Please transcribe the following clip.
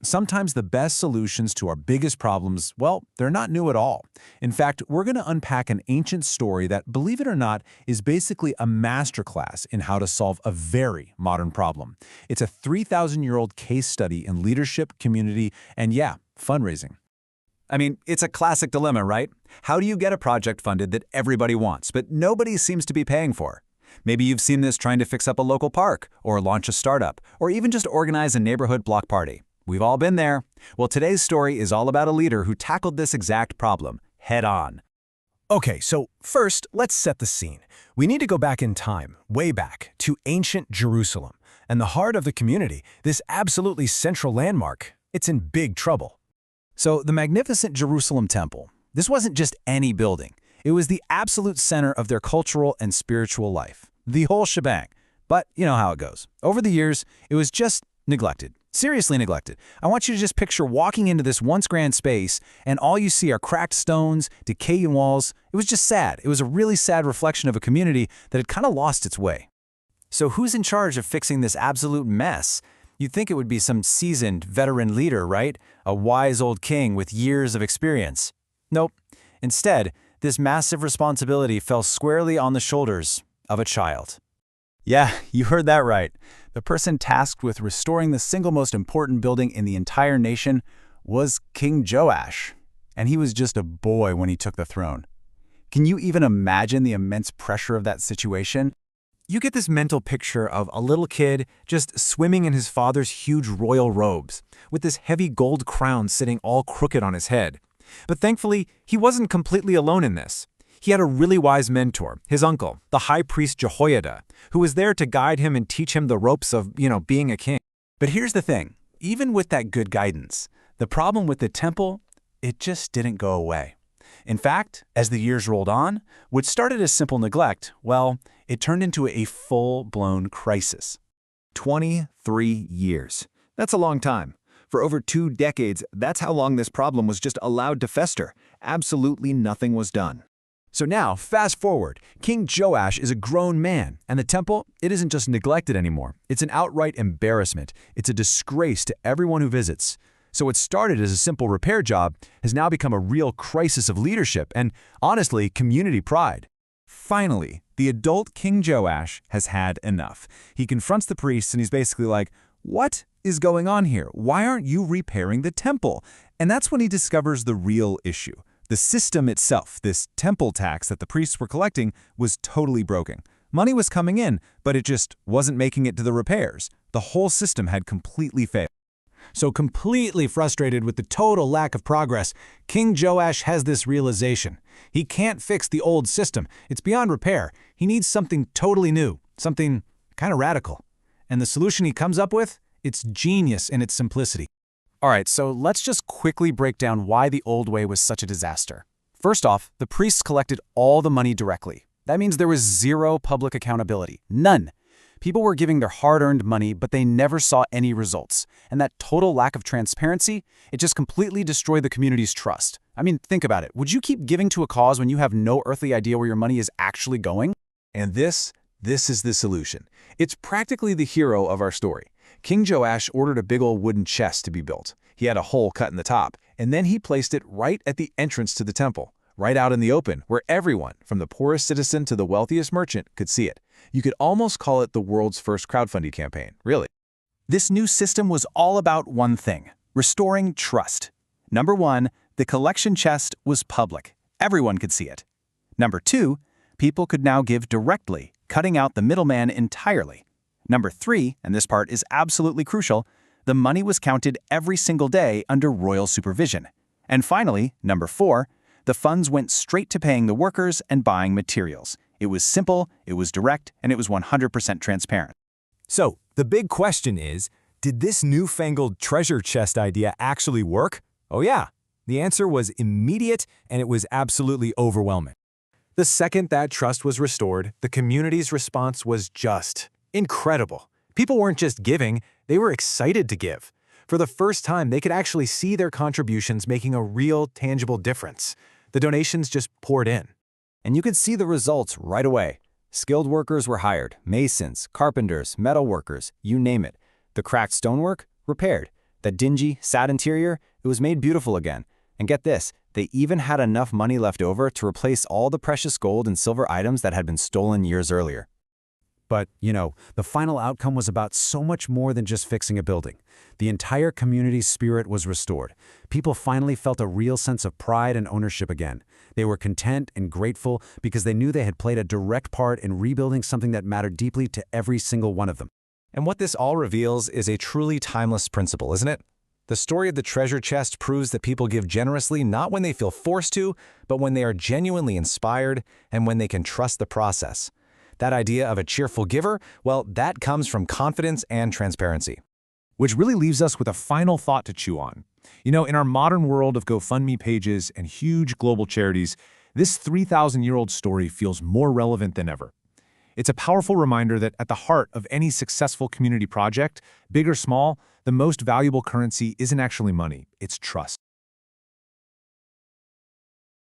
Sometimes the best solutions to our biggest problems, well, they're not new at all. In fact, we're going to unpack an ancient story that, believe it or not, is basically a masterclass in how to solve a very modern problem. It's a 3,000-year-old case study in leadership, community, and yeah, fundraising. I mean, it's a classic dilemma, right? How do you get a project funded that everybody wants, but nobody seems to be paying for? Maybe you've seen this trying to fix up a local park, or launch a startup, or even just organize a neighborhood block party. We've all been there. Well, today's story is all about a leader who tackled this exact problem head on. Okay, so first, let's set the scene. We need to go back in time, way back, to ancient Jerusalem. And the heart of the community, this absolutely central landmark, it's in big trouble. So the magnificent Jerusalem Temple, this wasn't just any building. It was the absolute center of their cultural and spiritual life. The whole shebang. But you know how it goes. Over the years, it was just neglected. Seriously neglected. I want you to just picture walking into this once grand space and all you see are cracked stones, decaying walls. It was just sad. It was a really sad reflection of a community that had kind of lost its way. So who's in charge of fixing this absolute mess? You'd think it would be some seasoned veteran leader, right? A wise old king with years of experience. Nope. Instead, this massive responsibility fell squarely on the shoulders of a child. Yeah, you heard that right. The person tasked with restoring the single most important building in the entire nation was King Joash. And he was just a boy when he took the throne. Can you even imagine the immense pressure of that situation? You get this mental picture of a little kid just swimming in his father's huge royal robes, with this heavy gold crown sitting all crooked on his head. But thankfully, he wasn't completely alone in this. He had a really wise mentor, his uncle, the high priest Jehoiada, who was there to guide him and teach him the ropes of, being a king. But here's the thing. Even with that good guidance, the problem with the temple, it just didn't go away. In fact, as the years rolled on, what started as simple neglect, well, it turned into a full-blown crisis. 23 years. That's a long time. For over 2 decades, that's how long this problem was just allowed to fester. Absolutely nothing was done. So now, fast forward, King Joash is a grown man, and the temple, it isn't just neglected anymore. It's an outright embarrassment. It's a disgrace to everyone who visits. So what started as a simple repair job has now become a real crisis of leadership and, honestly, community pride. Finally, the adult King Joash has had enough. He confronts the priests and he's basically like, "What is going on here? Why aren't you repairing the temple?" And that's when he discovers the real issue. The system itself, this temple tax that the priests were collecting, was totally broken. Money was coming in, but it just wasn't making it to the repairs. The whole system had completely failed. So completely frustrated with the total lack of progress, King Joash has this realization. He can't fix the old system. It's beyond repair. He needs something totally new, something kind of radical. And the solution he comes up with, it's genius in its simplicity. All right, so let's just quickly break down why the old way was such a disaster. First off, the priests collected all the money directly. That means there was zero public accountability. None. People were giving their hard-earned money, but they never saw any results. And that total lack of transparency, it just completely destroyed the community's trust. I mean, think about it. Would you keep giving to a cause when you have no earthly idea where your money is actually going? And this is the solution. It's practically the hero of our story. King Joash ordered a big old wooden chest to be built. He had a hole cut in the top, and then he placed it right at the entrance to the temple, right out in the open, where everyone, from the poorest citizen to the wealthiest merchant, could see it. You could almost call it the world's first crowdfunding campaign, really. This new system was all about one thing: restoring trust. Number 1, the collection chest was public. Everyone could see it. Number 2, people could now give directly, cutting out the middleman entirely. Number 3, and this part is absolutely crucial, the money was counted every single day under royal supervision. And finally, number 4, the funds went straight to paying the workers and buying materials. It was simple, it was direct, and it was 100% transparent. So, the big question is, did this newfangled treasure chest idea actually work? Oh yeah, the answer was immediate and it was absolutely overwhelming. The second that trust was restored, the community's response was just incredible. People weren't just giving, they were excited to give. For the first time, they could actually see their contributions making a real, tangible difference. The donations just poured in. And you could see the results right away. Skilled workers were hired, masons, carpenters, metal workers, you name it. The cracked stonework, repaired. That dingy, sad interior, it was made beautiful again. And get this, they even had enough money left over to replace all the precious gold and silver items that had been stolen years earlier. But, the final outcome was about so much more than just fixing a building. The entire community's spirit was restored. People finally felt a real sense of pride and ownership again. They were content and grateful because they knew they had played a direct part in rebuilding something that mattered deeply to every single one of them. And what this all reveals is a truly timeless principle, isn't it? The story of the treasure chest proves that people give generously not when they feel forced to, but when they are genuinely inspired and when they can trust the process. That idea of a cheerful giver, well, that comes from confidence and transparency. Which really leaves us with a final thought to chew on. In our modern world of GoFundMe pages and huge global charities, this 3,000-year-old story feels more relevant than ever. It's a powerful reminder that at the heart of any successful community project, big or small, the most valuable currency isn't actually money, it's trust.